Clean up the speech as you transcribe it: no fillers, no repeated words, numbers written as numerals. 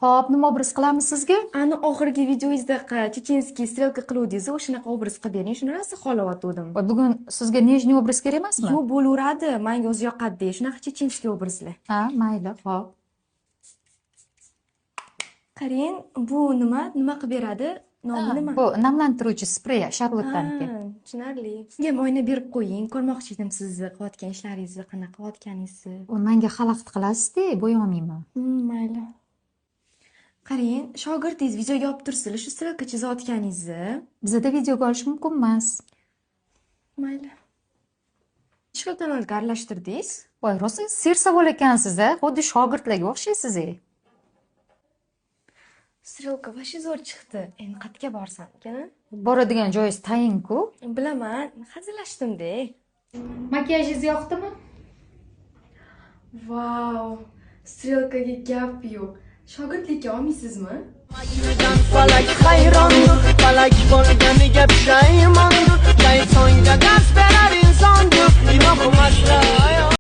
Xo'p, nima obraz qilamiz sizga? Ani oxirgi videoyingizda chechenskiy strelka qiluvdingiz, o'shanaqa obraz qilib bering. Shuni rosa xohlayotgandim. Voy, bugun sizga nejniy obraz kerak emasmi? Yo'q, bo'laveradi. Menga o'zi yoqadi. Shunaqa chechenskiy obrazlar. Ha, mayli, xo'p. Qarang, bu nima qilib beradi? Nomi nima? Bu namlantiruvchi sprey Charlotten'niki. Tushunarli. Sizga oyna berib qo'ying. Ko'rmoqchi edim sizni qilayotgan ishlaringizni, qanaqa qilayotganingizni. U menga xalaqit qilasiz-da, bo'yolmayman. Mayli. Qarang, shogirdingiz videoga olib tursinlar, shu strelka chizayotganingizni. Bizda videoga olish mumkin emas. Mayli. Nechta kanalga aralashtirdingiz? Voy, rosa sersavol ekansiz-a? Xuddi shogirdlarga o'xshaysiz-a. Strelka vashi zo'r chiqdi. Endi qayerga borsam ekan? Boradigan joyingiz tayin-ku. Bilaman, hazillashdim-da. Makiyajingiz yoqdimi? Vau, strelkaga gap yo'q. Shogirdlikka olmaysizmi? Falak hayrondir, falak bo'lganiga pushaymon.